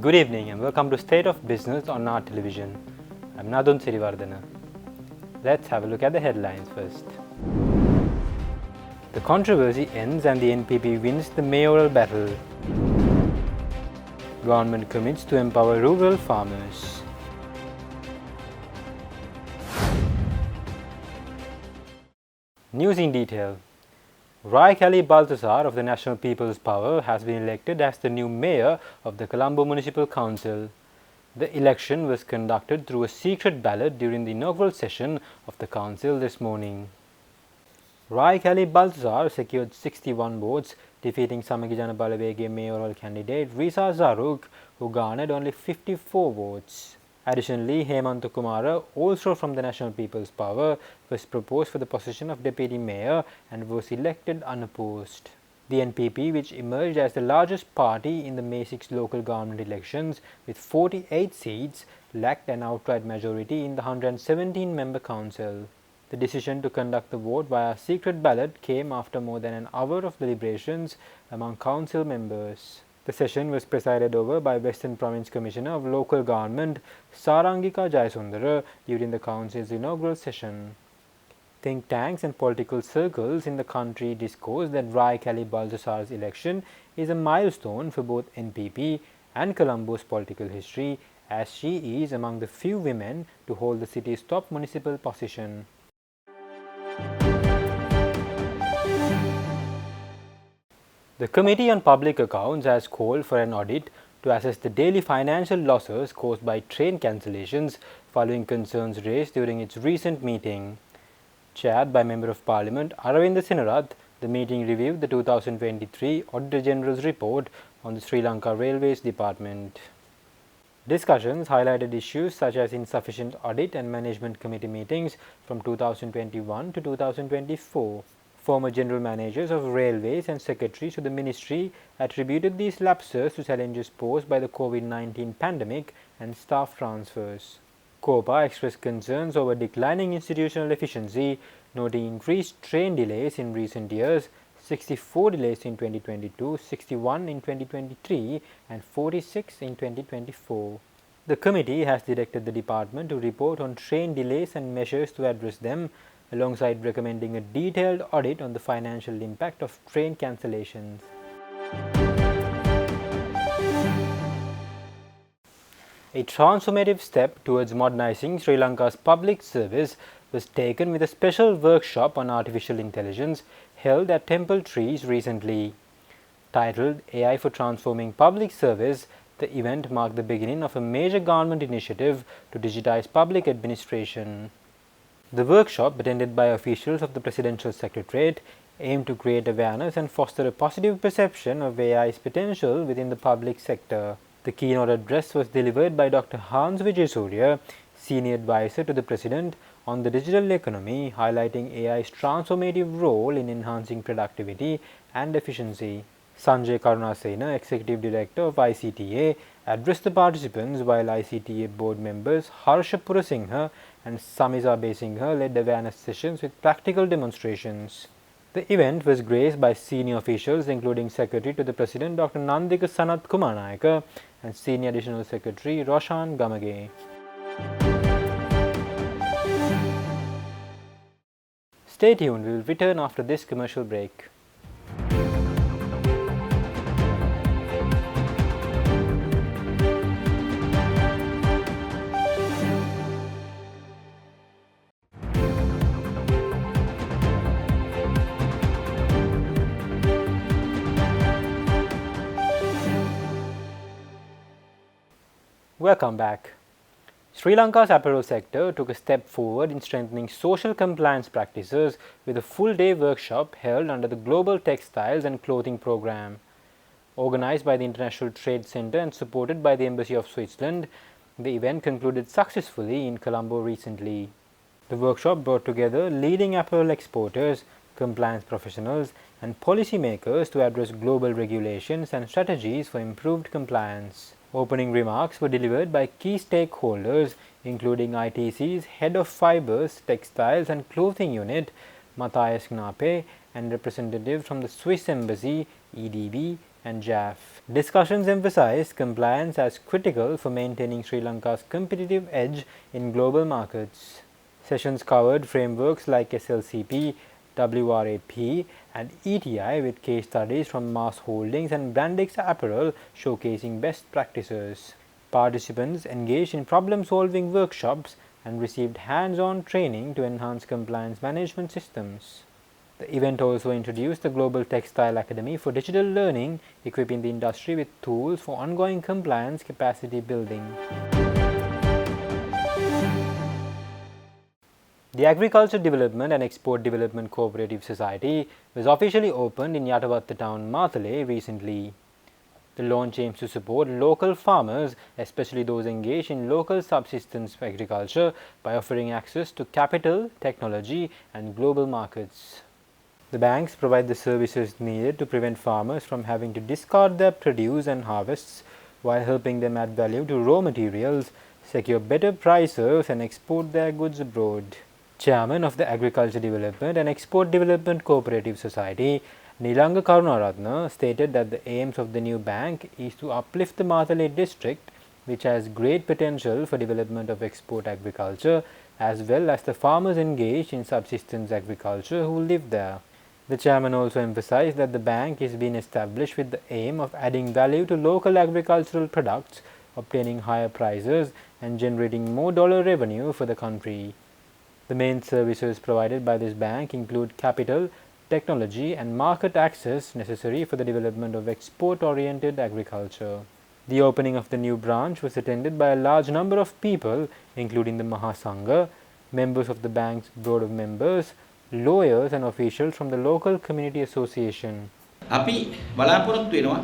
Good evening and welcome to State of Business on our television. I'm Nadun Sirivardhana. Let's have a look at the headlines first. The controversy ends and the NPP wins the mayoral battle. Government commits to empower rural farmers. News in detail. Raikali Balthasar of the National People's Power has been elected as the new mayor of the Colombo Municipal Council. The election was conducted through a secret ballot during the inaugural session of the council this morning. Raikali Balthasar secured 61 votes, defeating Samagi Jana Balawege mayoral candidate Risa Zaruk, who garnered only 54 votes. Additionally, Hemantha Kumara, also from the National People's Power, was proposed for the position of deputy mayor and was elected unopposed. The NPP, which emerged as the largest party in the May 6 local government elections with 48 seats, lacked an outright majority in the 117-member council. The decision to conduct the vote via secret ballot came after more than an hour of deliberations among council members. The session was presided over by Western Province Commissioner of Local Government Sarangika Jayasundara during the council's inaugural session. Think tanks and political circles in the country discourse that Raikali Balthasar's election is a milestone for both NPP and Colombo's political history, as she is among the few women to hold the city's top municipal position. The Committee on Public Accounts has called for an audit to assess the daily financial losses caused by train cancellations following concerns raised during its recent meeting. Chaired by Member of Parliament Aravinda Sinarath, the meeting reviewed the 2023 Auditor General's report on the Sri Lanka Railways Department. Discussions highlighted issues such as insufficient audit and management committee meetings from 2021 to 2024. Former general managers of railways and secretaries to the ministry attributed these lapses to challenges posed by the COVID-19 pandemic and staff transfers. COPA expressed concerns over declining institutional efficiency, noting increased train delays in recent years, 64 delays in 2022, 61 in 2023 and 46 in 2024. The committee has directed the department to report on train delays and measures to address them, alongside recommending a detailed audit on the financial impact of train cancellations. A transformative step towards modernizing Sri Lanka's public service was taken with a special workshop on artificial intelligence held at Temple Trees recently. Titled AI for Transforming Public Service, the event marked the beginning of a major government initiative to digitize public administration. The workshop, attended by officials of the Presidential Secretariat, aimed to create awareness and foster a positive perception of AI's potential within the public sector. The keynote address was delivered by Dr. Hans Vijayasuriya, Senior Advisor to the President on the digital economy, highlighting AI's transformative role in enhancing productivity and efficiency. Sanjay Karunasena, Executive Director of ICTA, addressed the participants, while ICTA board members Harsha Purasinghe and Samiza Besinghe led awareness sessions with practical demonstrations. The event was graced by senior officials including Secretary to the President Dr. Nandika Sanath Kumarnayaka and Senior Additional Secretary Roshan Gamage. Stay tuned, we will return after this commercial break. Welcome back. Sri Lanka's apparel sector took a step forward in strengthening social compliance practices with a full-day workshop held under the Global Textiles and Clothing Programme. Organized by the International Trade Center and supported by the Embassy of Switzerland, the event concluded successfully in Colombo recently. The workshop brought together leading apparel exporters, compliance professionals, and policymakers to address global regulations and strategies for improved compliance. Opening remarks were delivered by key stakeholders, including ITC's Head of Fibers, Textiles and Clothing Unit, Matthias Knape, and representatives from the Swiss Embassy, EDB, and JAF. Discussions emphasized compliance as critical for maintaining Sri Lanka's competitive edge in global markets. Sessions covered frameworks like SLCP, WRAP, and ETI with case studies from Mass Holdings and Brandix Apparel showcasing best practices. Participants engaged in problem-solving workshops and received hands-on training to enhance compliance management systems. The event also introduced the Global Textile Academy for digital learning, equipping the industry with tools for ongoing compliance capacity building. The Agriculture Development and Export Development Cooperative Society was officially opened in Yatavatta town, Matale, recently. The launch aims to support local farmers, especially those engaged in local subsistence agriculture, by offering access to capital, technology, and global markets. The banks provide the services needed to prevent farmers from having to discard their produce and harvests, while helping them add value to raw materials, secure better prices, and export their goods abroad. Chairman of the Agriculture Development and Export Development Cooperative Society, Nilanga Karunaratna, stated that the aims of the new bank is to uplift the Matale district, which has great potential for development of export agriculture, as well as the farmers engaged in subsistence agriculture who live there. The chairman also emphasized that the bank is being established with the aim of adding value to local agricultural products, obtaining higher prices, and generating more dollar revenue for the country. The main services provided by this bank include capital, technology, and market access necessary for the development of export-oriented agriculture. The opening of the new branch was attended by a large number of people, including the Mahasangha, members of the bank's board of members, lawyers, and officials from the local community association. අපි බලාපොරොත්තු වෙනවා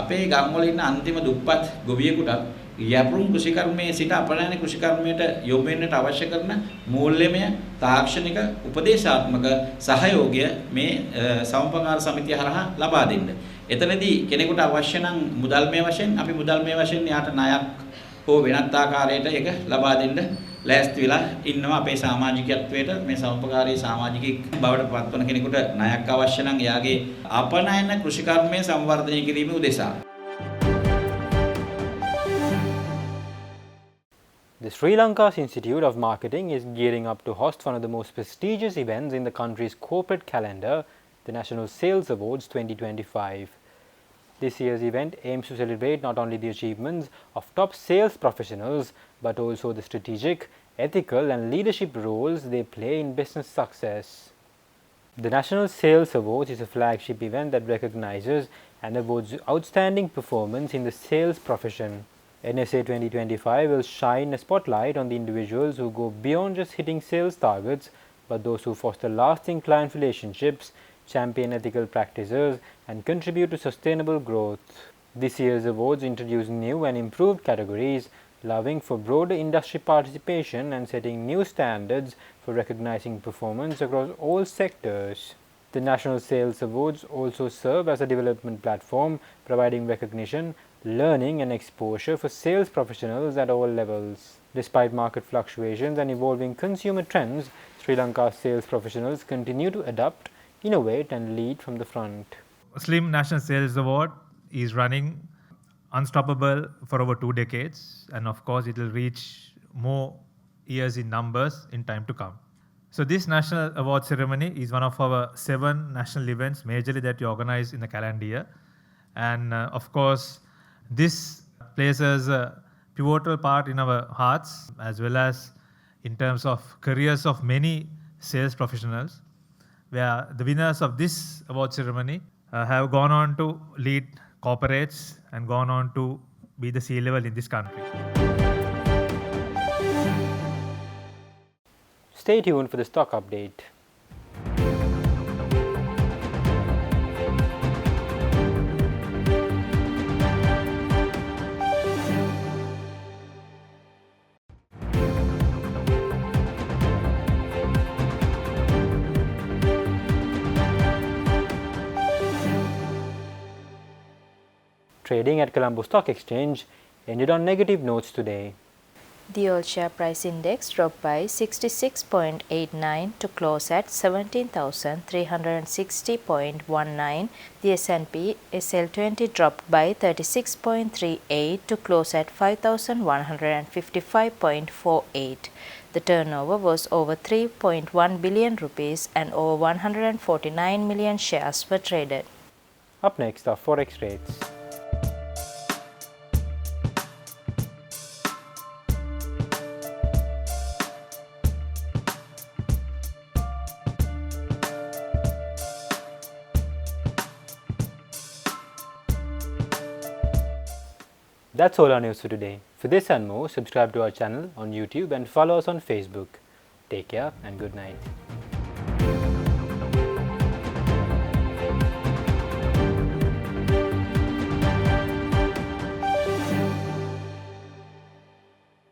අපේ ගම්වල ඉන්න අන්තිම දුප්පත් ගොවියෙකුට යපුරුම් කෘෂිකර්මයේ සිට අපනයන කෘෂිකර්මයට යොමු වෙන්නට අවශ්‍ය කරන මූල්‍යමය තාක්ෂණික උපදේශාත්මක සහයෝගය මේ සමපකාර සමිතිය හරහා ලබා දෙන්න. එතනදී කෙනෙකුට අවශ්‍ය නම් මුදල්මය වශයෙන් අපි මුදල්මය වශයෙන් යාට ණයක් හෝ වෙනත් ආකාරයකට ඒක ලබා දෙන්න ලෑස්ති වෙලා ඉන්නවා අපේ සමාජිකත්වයට මේ සමපකාරී සමාජිකෙක් බවට පත්වන කෙනෙකුට ණයක් අවශ්‍ය නම් එයාගේ අපනයන කෘෂිකර්මය සංවර්ධනය කිරීම උදෙසා. The Sri Lanka's Institute of Marketing is gearing up to host one of the most prestigious events in the country's corporate calendar, the National Sales Awards 2025. This year's event aims to celebrate not only the achievements of top sales professionals, but also the strategic, ethical, and leadership roles they play in business success. The National Sales Awards is a flagship event that recognizes and awards outstanding performance in the sales profession. NSA 2025 will shine a spotlight on the individuals who go beyond just hitting sales targets, but those who foster lasting client relationships, champion ethical practices, and contribute to sustainable growth. This year's awards introduce new and improved categories, allowing for broader industry participation and setting new standards for recognizing performance across all sectors. The National Sales Awards also serve as a development platform, providing recognition, learning, and exposure for sales professionals at all levels. Despite market fluctuations and evolving consumer trends, Sri Lanka's sales professionals continue to adapt, innovate, and lead from the front. Slim National Sales Award is running unstoppable for over 2 decades, and of course it will reach more years in numbers in time to come. So this National Award ceremony is one of our 7 national events majorly that we organize in the calendar year, and of course this places a pivotal part in our hearts as well as in terms of careers of many sales professionals, where the winners of this award ceremony have gone on to lead corporates and gone on to be the C-level in this country. Stay tuned for the stock update. Trading at Colombo Stock Exchange ended on negative notes today. The all share price index dropped by 66.89 to close at 17,360.19. The S&P SL20 dropped by 36.38 to close at 5,155.48. The turnover was over 3.1 billion rupees and over 149 million shares were traded. Up next are forex rates. That's all our news for today. For this and more, subscribe to our channel on YouTube and follow us on Facebook. Take care and good night.